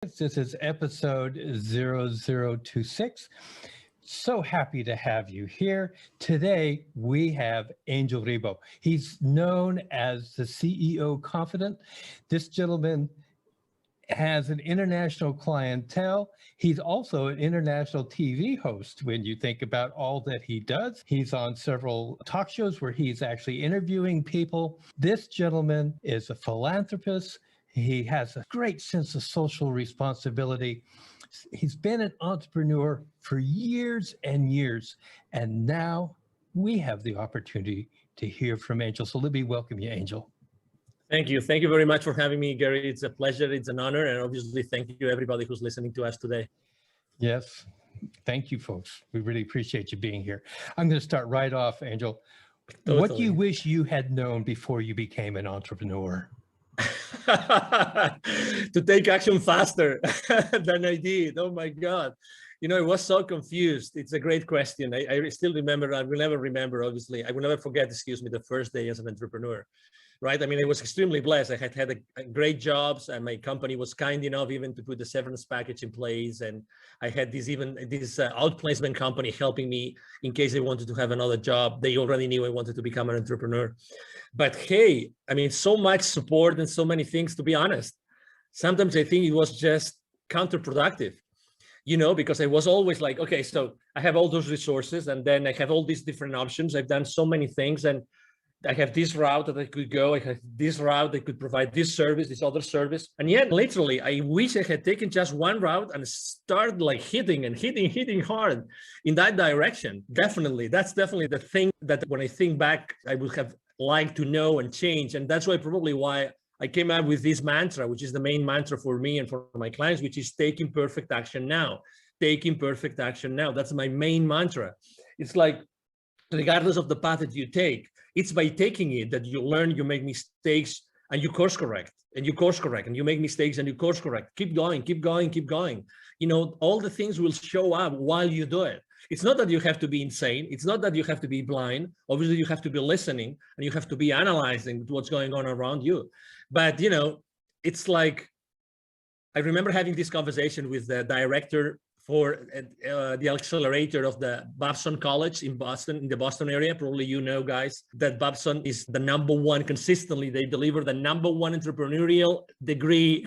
This is episode 0026. So happy to have you here. Today, we have Angel Ribo. He's known as the CEO Confidant. This gentleman has an international clientele. He's also an international TV host when you think about all that he does. He's on several talk shows where he's actually interviewing people. This gentleman is a philanthropist. He has a great sense of social responsibility. He's been an entrepreneur for years and years, and now we have the opportunity to hear from Angel. So let me welcome you, Angel. Thank you. Thank you very much for having me, Gary. It's a pleasure. It's an honor. And obviously, thank you, everybody who's listening to us today. Yes. Thank you, folks. We really appreciate you being here. I'm going to start right off, Angel. Totally. What do you wish you had known before you became an entrepreneur? To take action faster than I did. Oh my God. You know, I was so confused. It's a great question. I still remember, I will never remember, obviously. I will never forget, the first day as an entrepreneur, right? I mean, I was extremely blessed. I had a great jobs, and my company was kind enough even to put the severance package in place. And I had this outplacement company helping me in case I wanted to have another job. They already knew I wanted to become an entrepreneur. But hey, I mean, so much support and so many things, to be honest. Sometimes I think it was just counterproductive, you know, because I was always like, okay, so I have all those resources and then I have all these different options. I've done so many things and I have this route that I could go. I have this route that could provide this service, this other service. And yet, literally, I wish I had taken just one route and started like hitting hard in that direction. Definitely. That's definitely the thing that when I think back, I would have liked to know and change. And that's probably why I came up with this mantra, which is the main mantra for me and for my clients, which is taking perfect action now. Taking perfect action now. That's my main mantra. It's like, regardless of the path that you take, it's by taking it that you learn, you make mistakes, and you course correct, and you course correct, and you make mistakes and you course correct. Keep going, keep going, keep going. You know, all the things will show up while you do it. It's not that you have to be insane. It's not that you have to be blind. Obviously, you have to be listening and you have to be analyzing what's going on around you. But, you know, it's like, I remember having this conversation with the director for the accelerator of the Babson College in Boston, in the Boston area. Probably you know, guys, that Babson is the #1 consistently. They deliver the #1 entrepreneurial degree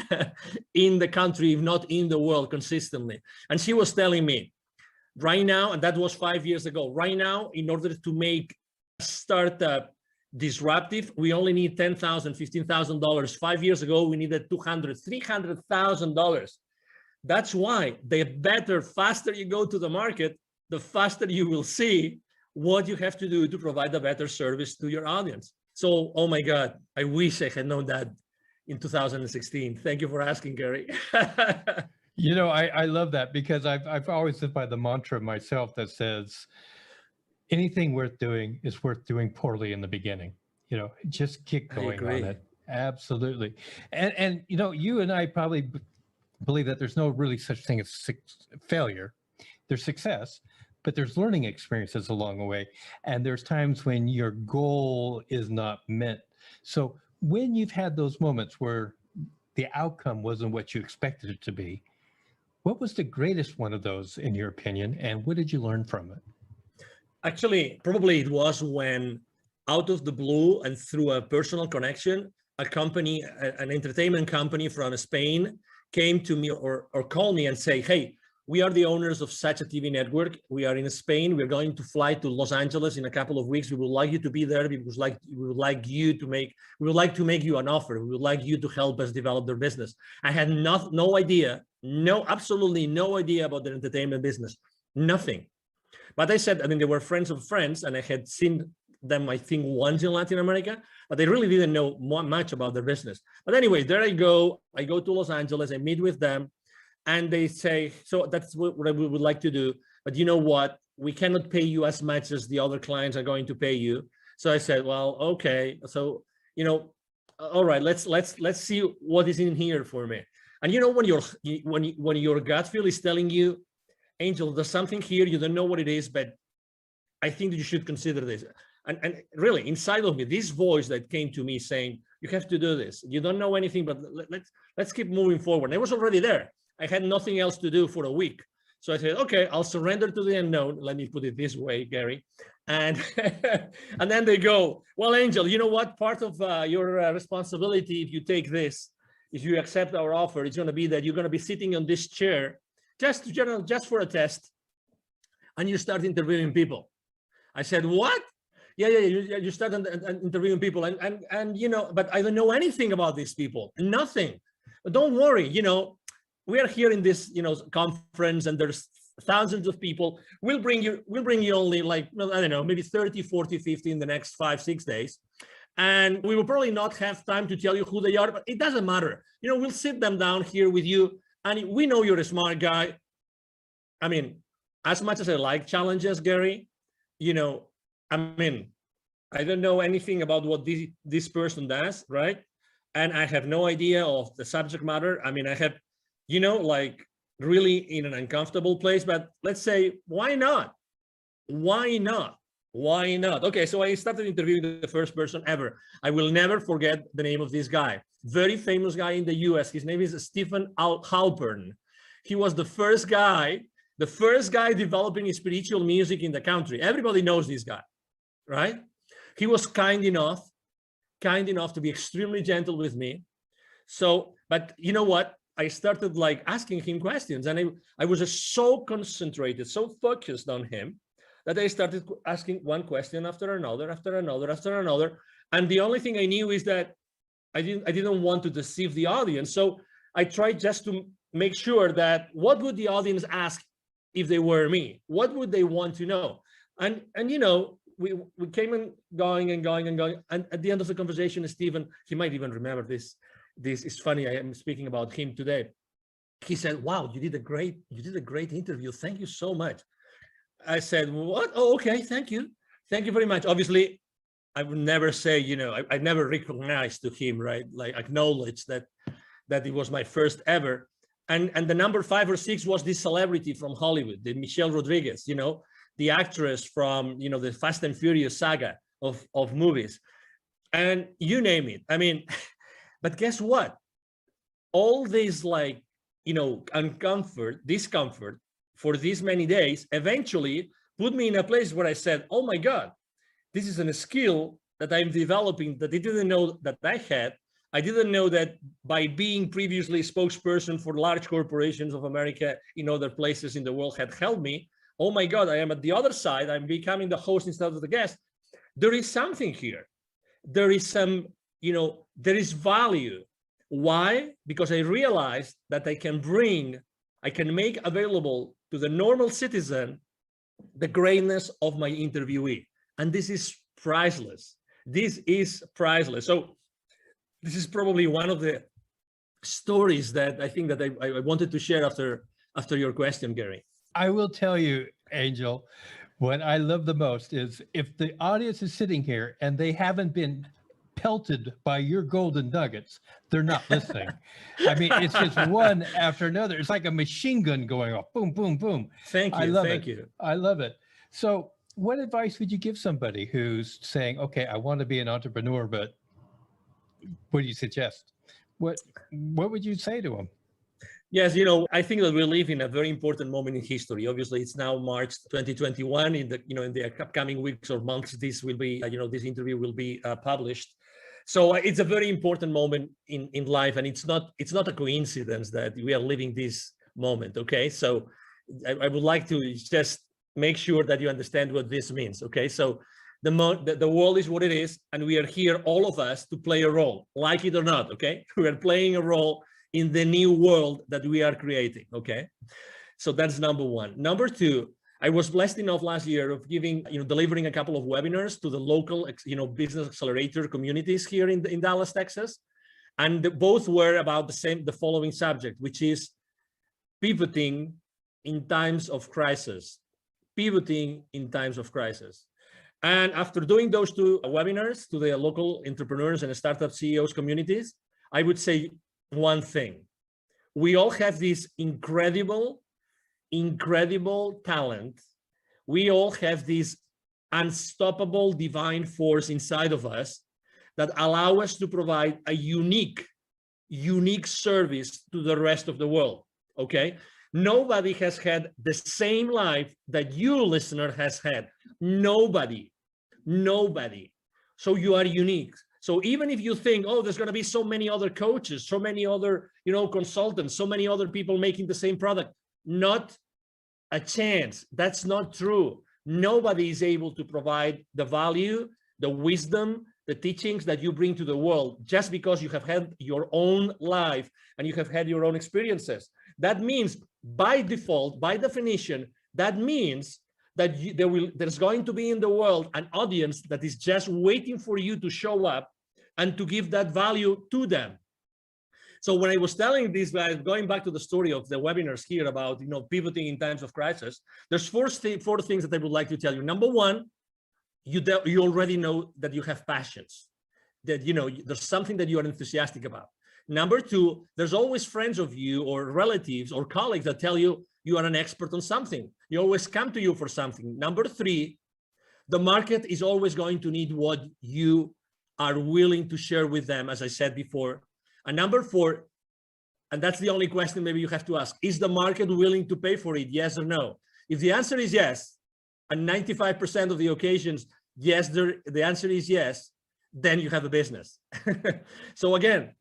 in the country, if not in the world, consistently. And she was telling me, right now, and that was 5 years ago, right now, in order to make a startup disruptive, we only need $10,000, $15,000. 5 years ago, we needed $200,000, $300,000. That's why the faster you go to the market, the faster you will see what you have to do to provide a better service to your audience. So, oh my God, I wish I had known that in 2016. Thank you for asking, Gary. You know, I love that because I've always lived by the mantra myself that says anything worth doing is worth doing poorly in the beginning. You know, just keep going on it. Absolutely. And you know, you and I probably believe that there's no really such thing as failure. There's success, but there's learning experiences along the way. And there's times when your goal is not met. So when you've had those moments where the outcome wasn't what you expected it to be, what was the greatest one of those in your opinion? And what did you learn from it? Actually, probably it was when out of the blue and through a personal connection, a company, an entertainment company from Spain came to me or called me and say, hey, we are the owners of such a TV network. We are in Spain. We're going to fly to Los Angeles in a couple of weeks. We would like you to be there because we would like to make you an offer. We would like you to help us develop their business. I had no idea, absolutely no idea about their entertainment business, nothing. But I said, I mean, they were friends of friends and I had seen them, I think, once in Latin America, but they really didn't know much about their business. But anyway, there I go to Los Angeles, I meet with them, and they say, so that's what we would like to do, but you know what? We cannot pay you as much as the other clients are going to pay you. So I said, well, okay. So, you know, all right, let's see what is in here for me. And you know, when your gut feel is telling you, Angel, there's something here, you don't know what it is, but I think that you should consider this. And really, inside of me, this voice that came to me saying, you have to do this. You don't know anything, but let's keep moving forward. And I was already there. I had nothing else to do for a week. So I said, okay, I'll surrender to the unknown. Let me put it this way, Gary. And and then they go, well, Angel, you know what? Part of your responsibility, if you take this, if you accept our offer, it's going to be that you're going to be sitting on this chair just for a test, and you start interviewing people. I said, what? Yeah, you start interviewing people, and you know, but I don't know anything about these people, nothing. But don't worry, you know, we are here in this, you know, conference, and there's thousands of people. We'll bring you only like, I don't know, maybe 30, 40, 50 in the next 5, 6 days. And we will probably not have time to tell you who they are, but it doesn't matter. You know, we'll sit them down here with you, and we know you're a smart guy. I mean, as much as I like challenges, Gary, you know, I mean, I don't know anything about what this person does, right? And I have no idea of the subject matter. I mean, I have, you know, like really in an uncomfortable place, but let's say, why not? Why not? Why not? Okay, so I started interviewing the first person ever. I will never forget the name of this guy. Very famous guy in the US. His name is Stephen Halpern. He was the first guy developing spiritual music in the country. Everybody knows this guy, right? He was kind enough to be extremely gentle with me. So, but you know what? I started like asking him questions, and I was just so concentrated, so focused on him, that I started asking one question after another. And the only thing I knew is that I didn't want to deceive the audience. So I tried just to make sure that what would the audience ask if they were me? What would they want to know? And you know, we came and going. And at the end of the conversation, Stephen, he might even remember this. This is funny. I am speaking about him today. He said, wow, you did a great interview. Thank you so much. I said, what? Oh, okay. Thank you. Thank you very much. Obviously, I would never say, you know, I never recognized to him, right? Like acknowledge that it was my first ever. And the number 5 or 6 was this celebrity from Hollywood, the Michelle Rodriguez, you know, the actress from, you know, the Fast and Furious saga of movies, and you name it. I mean, but guess what? All this, like, you know, discomfort for these many days eventually put me in a place where I said, oh my God, this is a skill that I'm developing that I didn't know that I had. I didn't know that by being previously spokesperson for large corporations of America in other places in the world had helped me. Oh my God, I am at the other side. I'm becoming the host instead of the guest. There is something here. There is some, you know, there is value. Why? Because I realized that I can make available to the normal citizen the greatness of my interviewee. And this is priceless. This is priceless. So this is probably one of the stories that I think that I wanted to share after your question, Gary. I will tell you, Angel, what I love the most is if the audience is sitting here and they haven't been pelted by your golden nuggets, they're not listening. I mean, it's just one after another. It's like a machine gun going off. Boom, boom, boom. Thank you. Thank you. I love it. So what advice would you give somebody who's saying, okay, I want to be an entrepreneur, but what do you suggest? What would you say to them? Yes, you know, I think that we live in a very important moment in history. Obviously, it's now March 2021. In the upcoming weeks or months, this will be, this interview will be published. So it's a very important moment in life, and it's not a coincidence that we are living this moment. Okay, so I would like to just make sure that you understand what this means. Okay, so the world is what it is, and we are here, all of us, to play a role, like it or not. Okay, we are playing a role in the new world that we are creating. Okay, so that's number one. Number two, I was blessed enough last year of delivering a couple of webinars to the local, business accelerator communities here in Dallas, Texas, and both were about the following subject, which is pivoting in times of crisis. Pivoting in times of crisis. And after doing those two webinars to the local entrepreneurs and startup CEOs communities, I would say one thing: we all have this incredible talent. We all have this unstoppable divine force inside of us that allow us to provide a unique service to the rest of the world. okay? Nobody has had the same life that you, listener, has had. Nobody. So you are unique. So even if you think, oh, there's going to be so many other coaches, so many other, consultants, so many other people making the same product, not a chance. That's not true. Nobody is able to provide the value, the wisdom, the teachings that you bring to the world just because you have had your own life and you have had your own experiences. That means by default, by definition, that means that there's going to be in the world an audience that is just waiting for you to show up and to give that value to them. So when I was telling these guys, going back to the story of the webinars here about, pivoting in times of crisis, there's four things that I would like to tell you. Number one, you already know that you have passions, that, there's something that you are enthusiastic about. Number two, there's always friends of you or relatives or colleagues that tell you you are an expert on something. You always come to you for something. Number three, the market is always going to need what you are willing to share with them, as I said before. And number four, and that's the only question maybe you have to ask, is the market willing to pay for it? Yes or no? If the answer is yes, and 95% of the occasions, yes, the answer is yes, then you have a business. So again,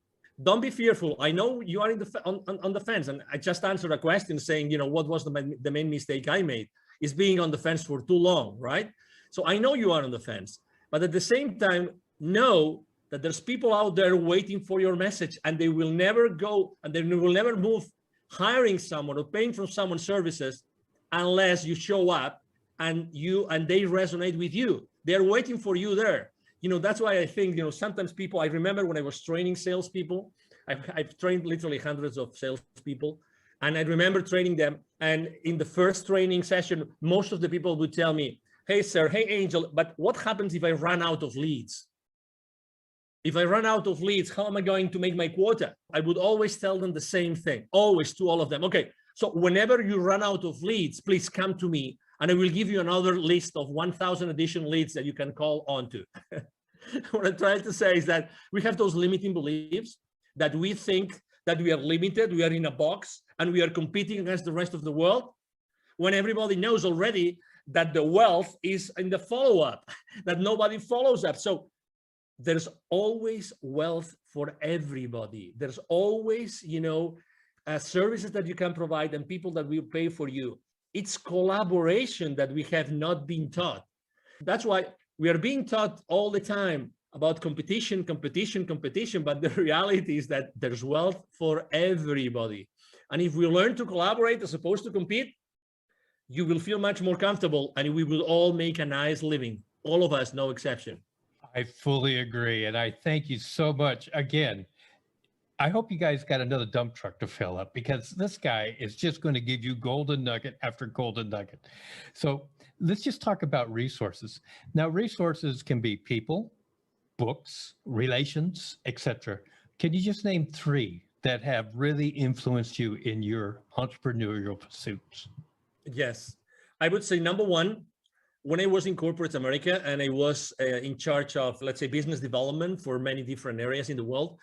don't be fearful. I know you are on the fence, and I just answered a question saying, what was the main mistake I made is being on the fence for too long, right? So I know you are on the fence, but at the same time, know that there's people out there waiting for your message, and they will never go, and they will never move hiring someone or paying for someone's services unless you show up and they resonate with you. They're waiting for you there. That's why I think, sometimes people, I remember when I was training salespeople, I've trained literally hundreds of salespeople, and I remember training them. And in the first training session, most of the people would tell me, hey, sir, hey, Angel, but what happens if I run out of leads? If I run out of leads, how am I going to make my quota? I would always tell them the same thing, always, to all of them. Okay, so whenever you run out of leads, please come to me and I will give you another list of 1,000 additional leads that you can call onto. What I'm trying to say is that we have those limiting beliefs that we think that we are limited, we are in a box, and we are competing against the rest of the world, when everybody knows already that the wealth is in the follow-up, that nobody follows up. So there's always wealth for everybody. There's always, services that you can provide and people that will pay for you. It's collaboration that we have not been taught. That's why we are being taught all the time about competition, but the reality is that there's wealth for everybody. And if we learn to collaborate as opposed to compete, you will feel much more comfortable and we will all make a nice living. All of us, no exception. I fully agree. And I thank you so much. Again, I hope you guys got another dump truck to fill up, because this guy is just going to give you golden nugget after golden nugget. So let's just talk about resources. Now, resources can be people, books, relations, etc. Can you just name three that have really influenced you in your entrepreneurial pursuits? Yes, I would say number one, when I was in corporate America and I was in charge of, let's say, business development for many different areas in the world,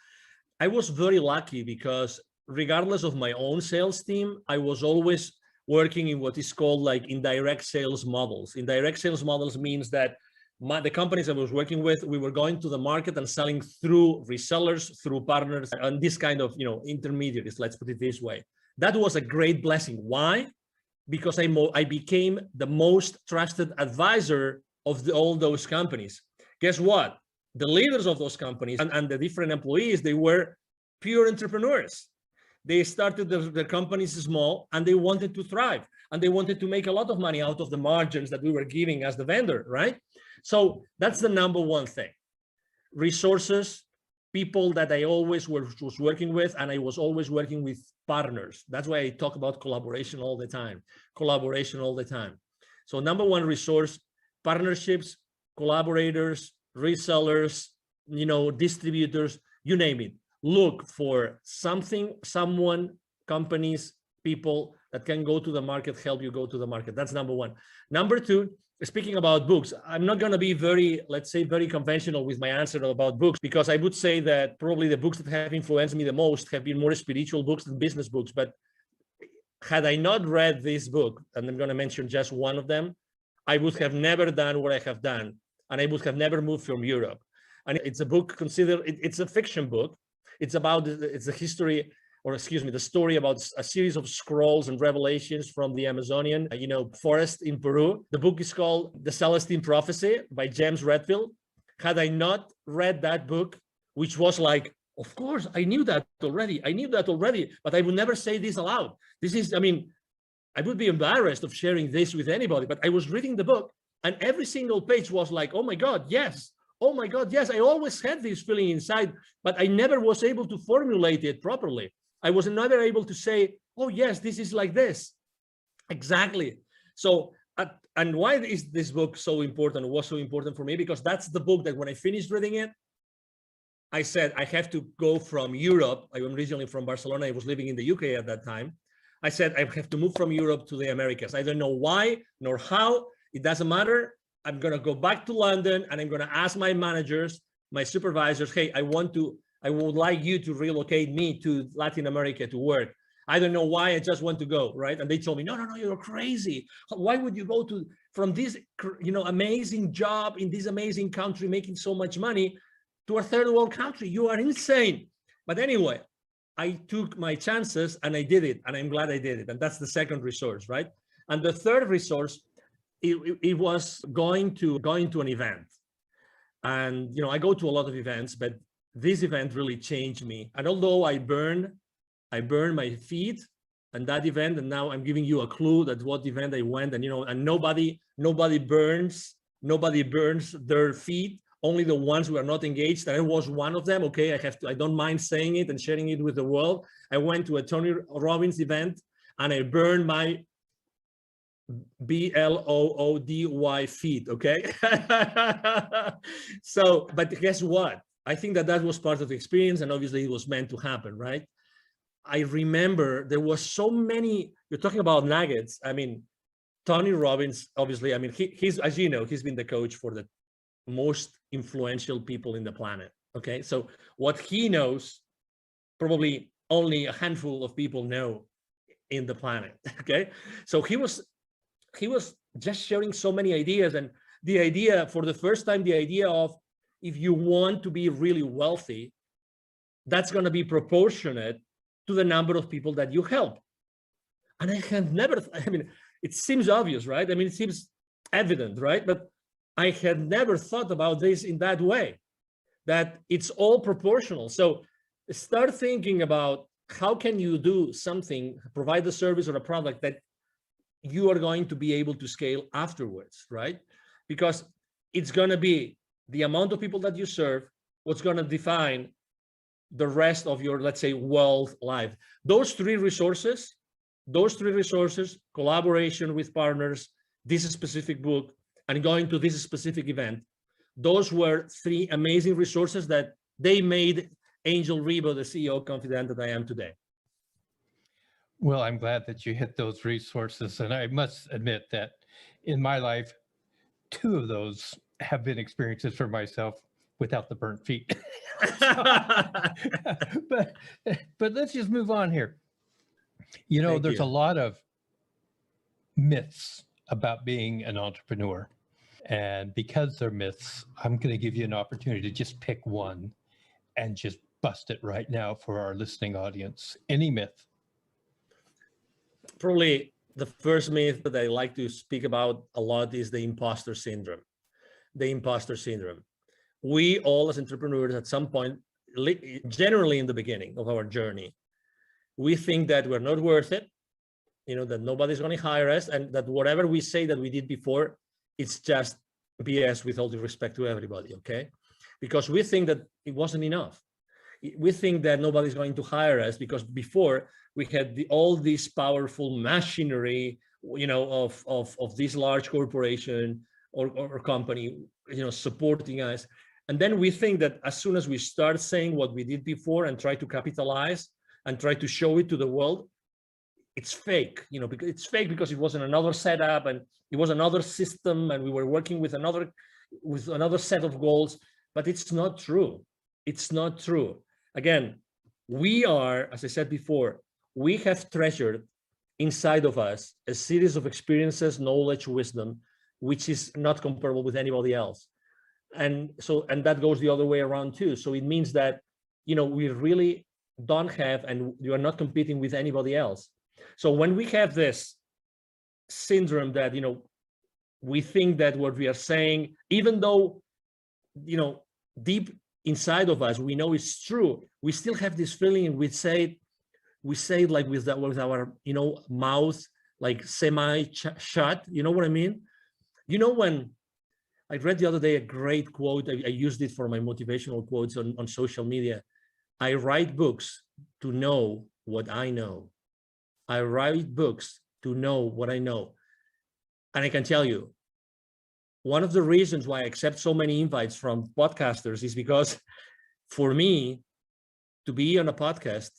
I was very lucky because regardless of my own sales team, I was always working in what is called like indirect sales models. Indirect sales models means that the companies I was working with, we were going to the market and selling through resellers, through partners, and this kind of, intermediaries, let's put it this way. That was a great blessing. Why? Because I became the most trusted advisor of all those companies. Guess what? The leaders of those companies and the different employees, they were pure entrepreneurs. They started their companies small and they wanted to thrive and they wanted to make a lot of money out of the margins that we were giving as the vendor, right? So that's the number one thing. Resources, people that I always was working with, and I was always working with partners. That's why I talk about collaboration all the time. So number one resource, partnerships, collaborators, resellers, distributors, you name it. Look for something, someone, companies, people that can go to the market, help you go to the market. That's number one. Number two, speaking about books, I'm not going to be very conventional with my answer about books, because I would say that probably the books that have influenced me the most have been more spiritual books than business books. But had I not read this book, and I'm going to mention just one of them, I would have never done what I have done, and I would have never moved from Europe. And it's a book considered, it's a fiction book. It's about, it's a history, or excuse me, the story about a series of scrolls and revelations from the Amazonian, forest in Peru. The book is called The Celestine Prophecy by James Redfield. Had I not read that book, which was like, of course, I knew that already, but I would never say this aloud. This is, I would be embarrassed of sharing this with anybody, but I was reading the book and every single page was like, oh my God, yes. Oh my God, yes. I always had this feeling inside, but I never was able to formulate it properly. I was never able to say, oh yes, this is like this. Exactly. So, and why is this book so important? It was so important for me because that's the book that when I finished reading it, I said, I have to go from Europe. I am originally from Barcelona. I was living in the UK at that time. I said, I have to move from Europe to the Americas. I don't know why nor how. It doesn't matter. I'm going to go back to London and I'm going to ask my managers, my supervisors, hey, I would like you to relocate me to Latin America to work. I don't know why, I just want to go, right? And they told me, no, you're crazy. Why would you go from this, amazing job in this amazing country, making so much money, to a third world country? You are insane. But anyway, I took my chances and I did it, and I'm glad I did it. And that's the second resource, right? And the third resource, it was going to an event. And I go to a lot of events, but this event really changed me. And although I burned my feet and that event, and now I'm giving you a clue that what event I went, and and nobody burns their feet, only the ones who are not engaged. And I was one of them. Okay, I don't mind saying it and sharing it with the world. I went to a Tony Robbins event and I burned my BLOODY feet. Okay. So, but guess what? I think that was part of the experience, and obviously it was meant to happen, right? I remember there was so many, you're talking about nuggets. Tony Robbins, obviously, he's, as you know, he's been the coach for the most influential people in the planet. Okay, so what he knows, probably only a handful of people know in the planet. Okay, so he was just sharing so many ideas, and the idea, for the first time, the idea of, if you want to be really wealthy, that's going to be proportionate to the number of people that you help. And I had never, it seems obvious, right? It seems evident, right? But I had never thought about this in that way, that it's all proportional. So start thinking about how can you do something, provide a service or a product that you are going to be able to scale afterwards, right? Because it's going to be the amount of people that you serve, what's going to define the rest of your, let's say, wealth life. Those three resources, collaboration with partners, this specific book, and going to this specific event, those were three amazing resources that they made Angel Ribo the CEO Confidant that I am today. Well, I'm glad that you hit those resources. And I must admit that in my life, two of those have been experiences for myself without the burnt feet. but let's just move on here. There's a lot of myths about being an entrepreneur. And because they're myths, I'm going to give you an opportunity to just pick one and just bust it right now for our listening audience. Any myth? Probably the first myth that I like to speak about a lot is the imposter syndrome. The imposter syndrome. We all as entrepreneurs at some point, generally in the beginning of our journey, we think that we're not worth it, that nobody's going to hire us, and that whatever we say that we did before, it's just BS, with all due respect to everybody, okay? Because we think that it wasn't enough. We think that nobody's going to hire us because before we had all this powerful machinery, of this large corporation or company, supporting us. And then we think that as soon as we start saying what we did before and try to capitalize and try to show it to the world, it's fake, because it's fake because it wasn't another setup and it was another system and we were working with another set of goals, but it's not true. It's not true. Again, we are, as I said before, we have treasured inside of us a series of experiences, knowledge, wisdom, which is not comparable with anybody else. And that goes the other way around too. So it means that, we really don't have, and you are not competing with anybody else. So when we have this syndrome that, we think that what we are saying, even though, deep inside of us, we know it's true, we still have this feeling, and we say it like with our, mouth, like semi-shut, you know what I mean? When I read the other day a great quote, I used it for my motivational quotes on social media. I write books to know what I know. I write books to know what I know. And I can tell you, one of the reasons why I accept so many invites from podcasters is because for me to be on a podcast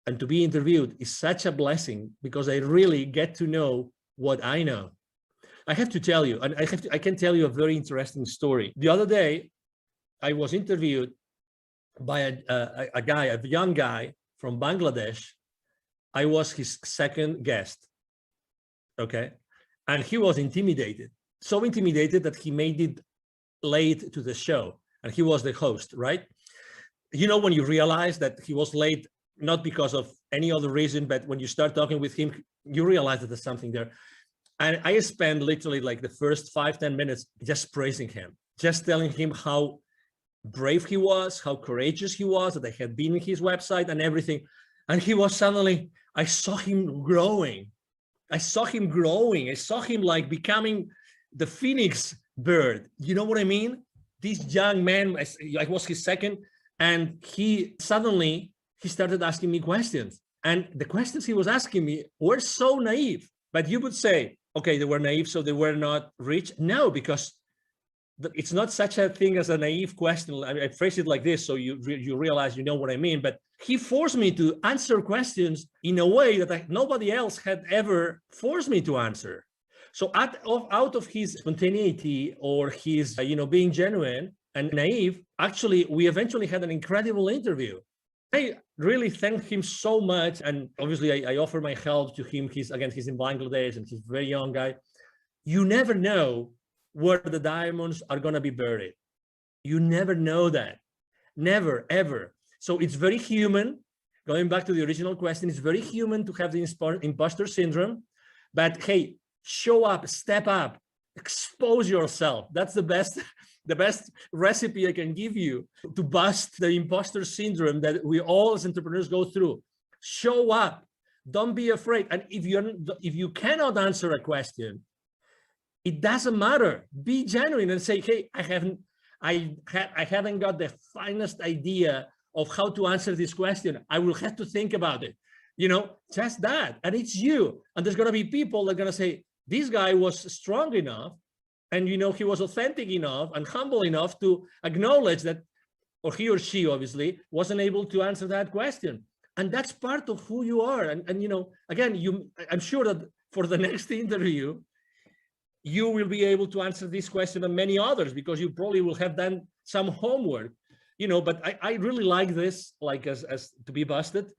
and to be interviewed is such a blessing, because I really get to know what I know. I have to tell you, and I can tell you a very interesting story. The other day, I was interviewed by a young guy from Bangladesh. I was his second guest, okay? And he was intimidated, so intimidated that he made it late to the show, and he was the host, right? When you realize that he was late, not because of any other reason, but when you start talking with him, you realize that there's something there. And I spent literally like the first 5-10 minutes just praising him, just telling him how brave he was, how courageous he was, that I had been in his website and everything. And he was suddenly, I saw him growing. I saw him like becoming the phoenix bird. You know what I mean? This young man, I was his second, and he started asking me questions. And the questions he was asking me were so naive. But you would say, okay, they were naive, so they were not rich. No, because it's not such a thing as a naive question. I phrase it like this, so you realize you know what I mean. But he forced me to answer questions in a way that nobody else had ever forced me to answer. So out of his spontaneity or his, being genuine and naive, actually, we eventually had an incredible interview. I really thank him so much. And obviously I offer my help to him. He's in Bangladesh and he's a very young guy. You never know where the diamonds are going to be buried. You never know that. Never, ever. So it's very human. Going back to the original question, it's very human to have the imposter syndrome. But hey, show up, step up, expose yourself. That's the best recipe I can give you to bust the imposter syndrome that we all as entrepreneurs go through. Show up. Don't be afraid. And if you cannot answer a question, it doesn't matter. Be genuine and say, hey, I haven't got the finest idea of how to answer this question. I will have to think about it. Just that. And it's you. And there's going to be people that are going to say, this guy was strong enough, and he was authentic enough and humble enough to acknowledge that, or he or she obviously wasn't able to answer that question. And that's part of who you are. And again, I'm sure that for the next interview, you will be able to answer this question and many others, because you probably will have done some homework, but I really like this, like as to be busted,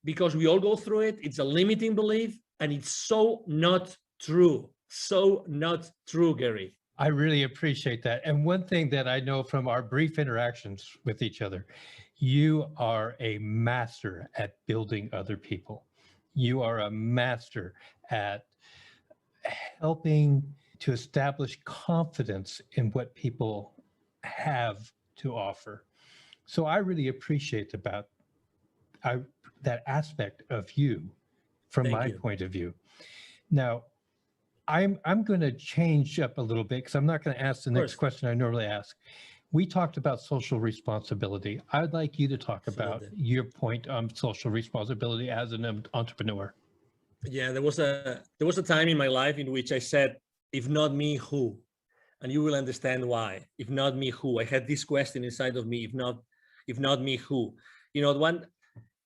because we all go through it. It's a limiting belief, and it's so not true. So not true, Gary. I really appreciate that. And one thing that I know from our brief interactions with each other, you are a master at building other people. You are a master at helping to establish confidence in what people have to offer. So I really appreciate that aspect of you from my point of view. Now, I'm going to change up a little bit, because I'm not going to ask the next question I normally ask. We talked about social responsibility. I'd like you to talk about your point on social responsibility as an entrepreneur. Yeah, there was a time in my life in which I said, if not me, who? And you will understand why. If not me, who? I had this question inside of me, if not me, who?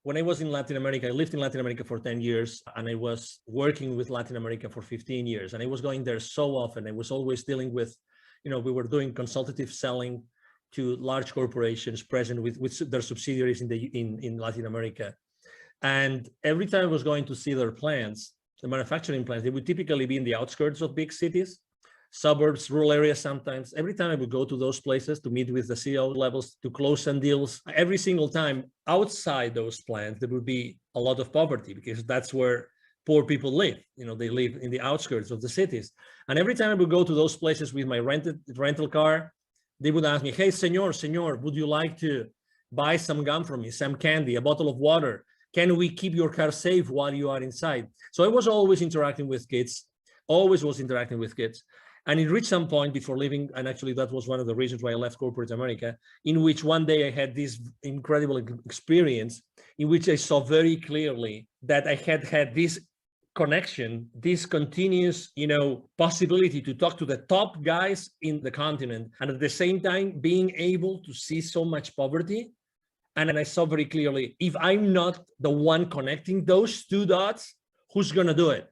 When I was in Latin America, I lived in Latin America for 10 years, and I was working with Latin America for 15 years. And I was going there so often. I was always dealing with, we were doing consultative selling to large corporations present with their subsidiaries in Latin America. And every time I was going to see their plants, the manufacturing plants, they would typically be in the outskirts of big cities, suburbs, rural areas sometimes. Every time I would go to those places to meet with the CEO levels, to close some deals, every single time outside those plants, there would be a lot of poverty because that's where poor people live. You know, they live in the outskirts of the cities. And every time I would go to those places with my rental car, they would ask me, hey, senor, would you like to buy some gum from me, some candy, a bottle of water? Can we keep your car safe while you are inside? So I was always interacting with kids, always was interacting with kids. And it reached some point before leaving, and actually that was one of the reasons why I left corporate America, in which one day I had this incredible experience in which I saw very clearly that I had this connection, this continuous, possibility to talk to the top guys in the continent, and at the same time being able to see so much poverty. And I saw very clearly, if I'm not the one connecting those two dots, who's going to do it?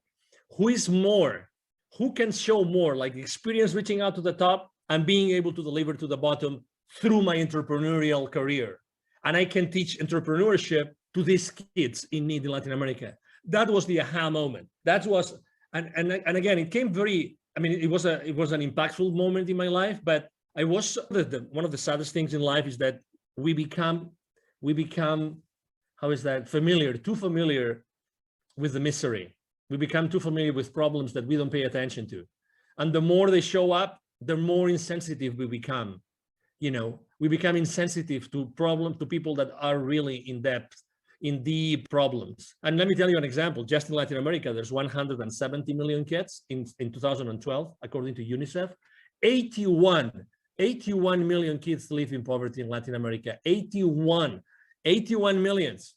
Who is more? Who can show more, like the experience reaching out to the top and being able to deliver to the bottom through my entrepreneurial career? And I can teach entrepreneurship to these kids in need in Latin America. That was the aha moment. That was, and again, it came very, it was an impactful moment in my life, but I was, one of the saddest things in life is that we become, how is that, too familiar with the misery. We become too familiar with problems that we don't pay attention to. And the more they show up, the more insensitive we become. We become insensitive to people that are really in depth, in deep problems. And let me tell you an example. Just in Latin America, there's 170 million kids in 2012, according to UNICEF. 81 million kids live in poverty in Latin America. 81 millions.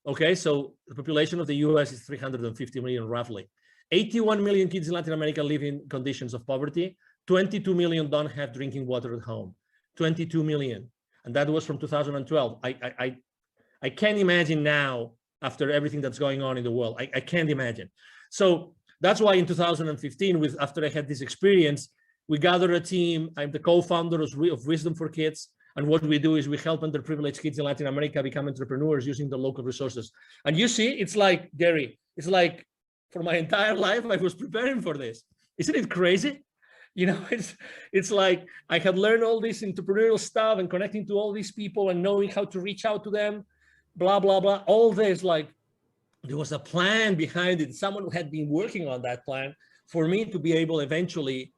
Okay, so the population of the US is 350 million roughly. 81 million kids in Latin America live in conditions of poverty. 22 million don't have drinking water at home. 22 million. And that was from 2012. I can't imagine now, after everything that's going on in the world, I can't imagine. So that's why in 2015, after I had this experience, we gathered a team. I'm the co-founder of Wisdom for Kids. And what we do is we help underprivileged kids in Latin America become entrepreneurs using the local resources. And you see, it's like, Gary, it's like for my entire life, I was preparing for this. Isn't it crazy? It's like I had learned all this entrepreneurial stuff and connecting to all these people and knowing how to reach out to them, blah, blah, blah. All this, like, there was a plan behind it. Someone had been working on that plan for me to be able eventually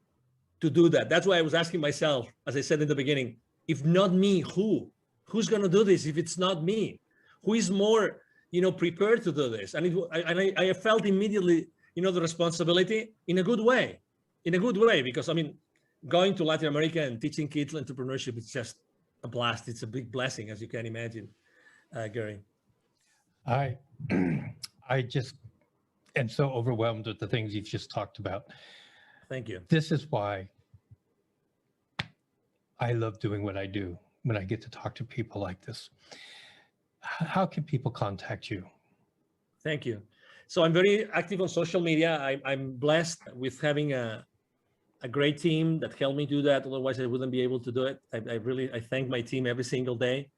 to do that. That's why I was asking myself, as I said in the beginning, if not me, who? Who's going to do this if it's not me? Who is more, prepared to do this? And I felt immediately, the responsibility in a good way, because going to Latin America and teaching kids entrepreneurship is just a blast. It's a big blessing, as you can imagine, Gary. I just am so overwhelmed with the things you've just talked about. Thank you. This is why I love doing what I do when I get to talk to people like this. How can people contact you? Thank you. So I'm very active on social media. I'm blessed with having a great team that helped me do that. Otherwise, I wouldn't be able to do it. I thank my team every single day.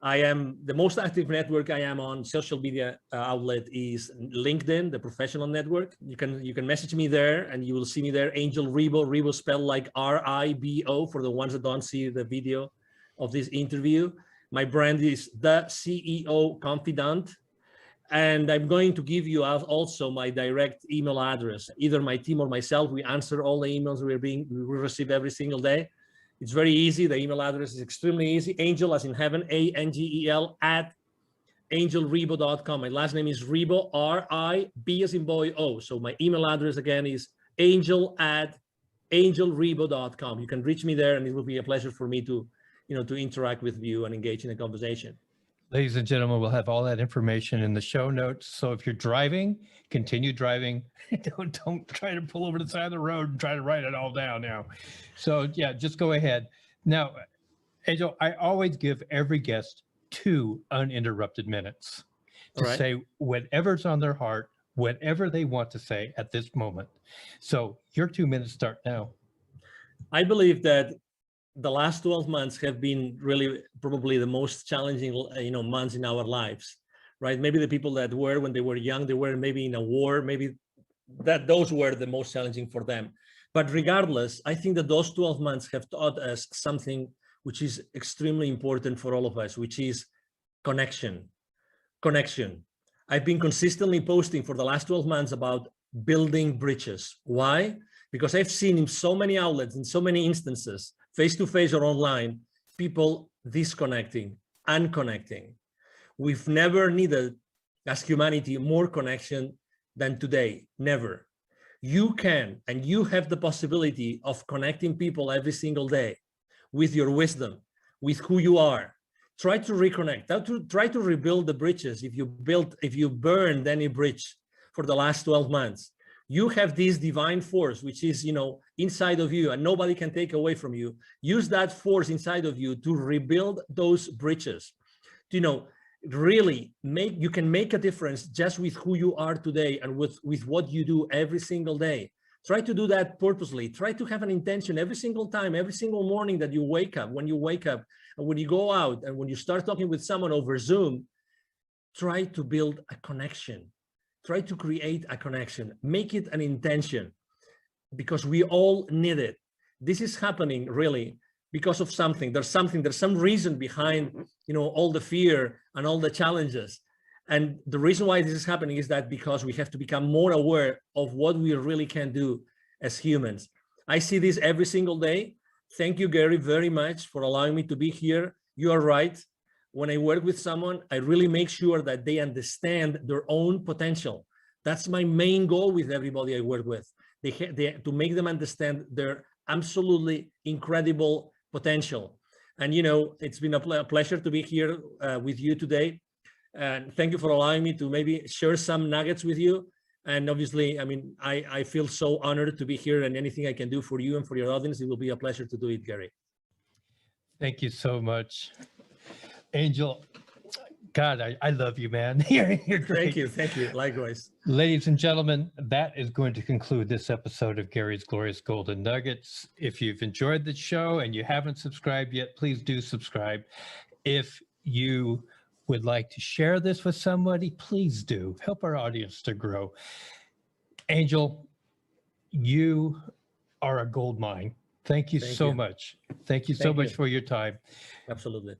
I am the most active network I am on social media outlet is LinkedIn, the professional network. You can message me there and you will see me there. Angel Ribo, Ribo spelled like R-I-B-O for the ones that don't see the video of this interview. My brand is the CEO Confidant. And I'm going to give you also my direct email address. Either my team or myself, we answer all the emails we receive every single day. It's very easy. The email address is extremely easy. Angel, as in heaven, A-N-G-E-L, @angelribo.com. My last name is Ribo, R-I-B as in boy, O. So my email address again is angel@angelribo.com. You can reach me there, and it will be a pleasure for me to interact with you and engage in a conversation. Ladies and gentlemen, we'll have all that information in the show notes. So if you're driving, continue driving. Don't try to pull over to the side of the road and try to write it all down now. So yeah, just go ahead. Now, Angel, I always give every guest 2 uninterrupted minutes to say whatever's on their heart, whatever they want to say at this moment. So your 2 minutes start now. I believe that the last 12 months have been really probably the most challenging, months in our lives, right? Maybe the people that were, when they were young, they were maybe in a war, maybe that those were the most challenging for them. But regardless, I think that those 12 months have taught us something which is extremely important for all of us, which is connection. Connection. I've been consistently posting for the last 12 months about building bridges. Why? Because I've seen in so many outlets, in so many instances, face-to-face or online, people disconnecting, unconnecting. We've never needed, as humanity, more connection than today. Never. You can, and you have the possibility of connecting people every single day with your wisdom, with who you are. Try to reconnect, try to rebuild the bridges. If you burned any bridge for the last 12 months, you have this divine force, which is, inside of you and nobody can take away from you. Use that force inside of you to rebuild those bridges. Really you can make a difference just with who you are today and with what you do every single day. Try to do that purposely. Try to have an intention every single time, every single morning that you wake up, when you wake up and when you go out and when you start talking with someone over Zoom. Try to build a connection. Try to create a connection. Make it an intention, because we all need it. This is happening really because of something. There's some reason behind, all the fear and all the challenges. And the reason why this is happening is that because we have to become more aware of what we really can do as humans. I see this every single day. Thank you, Gary, very much for allowing me to be here. You are right. When I work with someone, I really make sure that they understand their own potential. That's my main goal with everybody I work with. To make them understand their absolutely incredible potential. And, it's been a pleasure to be here with you today. And thank you for allowing me to maybe share some nuggets with you. And obviously, I feel so honored to be here, and anything I can do for you and for your audience, it will be a pleasure to do it, Gary. Thank you so much, Angel. God, I love you, man. You're great. Thank you. Likewise. Ladies and gentlemen, that is going to conclude this episode of Gary's Glorious Golden Nuggets. If you've enjoyed the show and you haven't subscribed yet, please do subscribe. If you would like to share this with somebody, please do. Help our audience to grow. Angel, you are a gold mine. Thank you so much. Thank you so much for your time. Absolutely.